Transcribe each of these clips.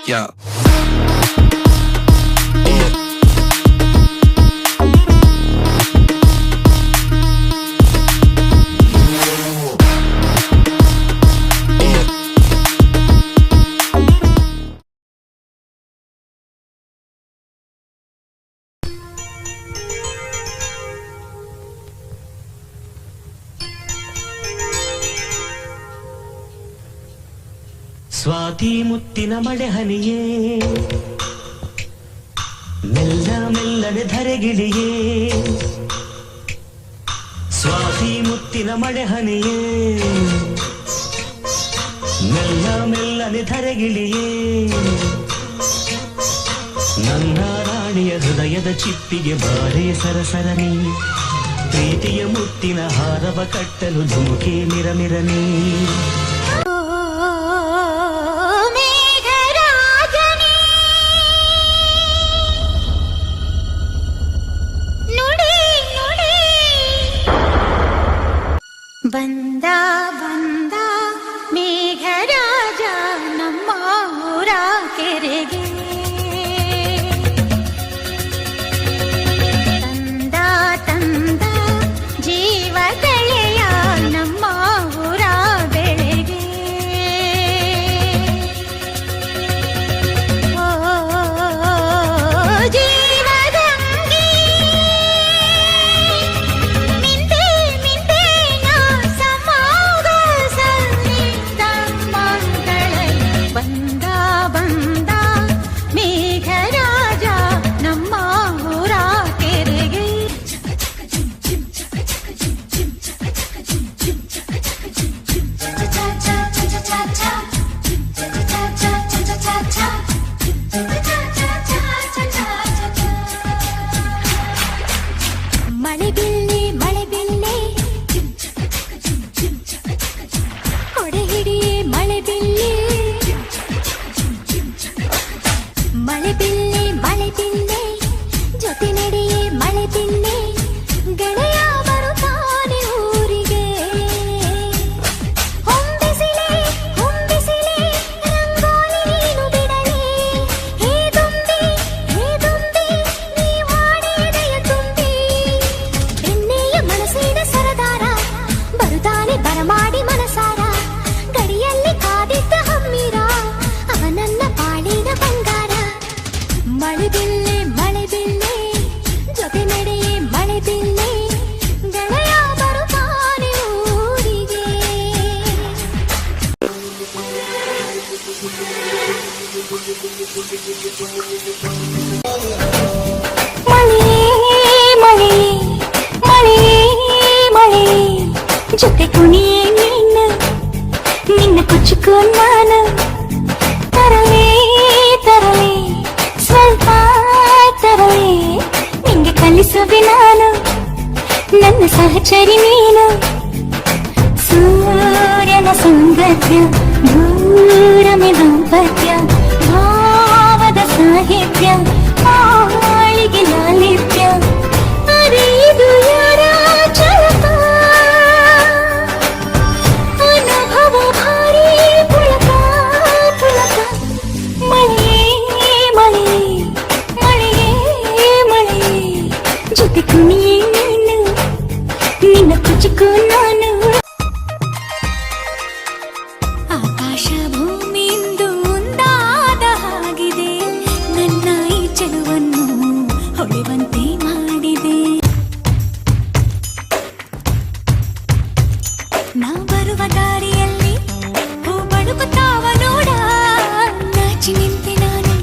Yeah. Swati ಮುತ್ತಿನ ಮಳೆ ಹನಿಯೇ ಮೆಲ್ಲ ಮೆಲ್ಲನೆ ಧರೆಗಿಳಿಯೇ ಸ್ವಾತಿ ಮುತ್ತಿನ ಮಳೆ ಹನಿಯೇ ಮೆಲ್ಲ ಮೆಲ್ಲನೆ ಧರೆಗಿಳಿಯೇ ನನ್ನ ರಾಣಿಯ ಹೃದಯದ ಚಿಪ್ಪಿಗೆ ಬಾರೇ ಸರಸರನಿ ಪ್ರೀತಿಯ ಮುತ್ತಿನ ಹಾರವ ಕಟ್ಟಲು ಧುಮುಕೆ ಮಿರಮಿರನಿ ಬಂದ ಬಂದ ಮೇಘರಾಜ ನಮ್ಮ ಊರ ಕೆರೆಗೆ ತಂದ ತಂದ ಜೀವ ತಳೆಯ ನಮ್ಮ ಊರ ಬೆಳೆಗೆ ಜೊತೆ ಕುಣಿಯೇ ನೀನು ನಿನ್ನ ಕುಚ್ಚುಕೋ ನಾನು ತರಲೇ ತರಲೇ ಸ್ವಲ್ಪ ತರಲೇ ನಿಂಗೆ ಕಲಿಸುವೆ ನಾನು ನನ್ನ ಸಹಚರಿ ನೀನು ಸೂರ್ಯನ ಸೌಂದರ್ಯ ದೂರಮೆ ದಾಂಪತ್ಯ ಭಾವದ ಸಾಹಿತ್ಯ ಆಳಿಗೆ ಲಾಲಿತ್ಯ ಅರಿದು ಯಾರ ಚಲಪ ಅನುಭವ ಭಾರಿ ಪುಳಕ ಪುಳಕ ಮಳೆಯೇ ಮಳೆಯೇ ಮಳೆಯೇ ಮಳೆಯೇ ಜೊತೆ ಕುಣಿಯೇ ನೀನು ನಿನ್ನ ಕುಚುಕು ನಾನು ಆಕಾಶ ಭೂಮಿಯಿಂದ ಒಂದಾದ ಹಾಗಿದೆ ನನ್ನ ಈ ಚೆಲುವನ್ನು ಹೊಳೆವಂತೆ ಮಾಡಿದೆ ನಾ ಬರುವ ದಾರಿಯಲ್ಲಿ ಹೂ ಬಳುಕುತ್ತಾವ ನೋಡ ನಾಚಿ ನಿಂತೆ ನಾನು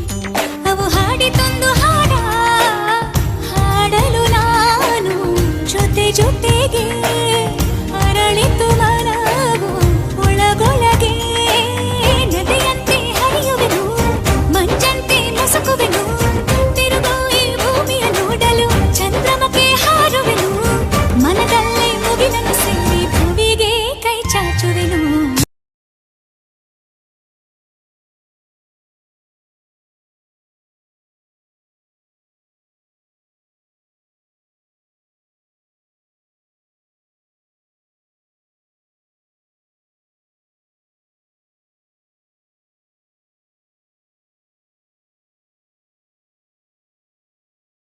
ಅವು ಹಾಡಿತೊಂದು ಹಾಡ ಹಾಡಲು ನಾನು ಜೊತೆ ಜೊತೆಗೆ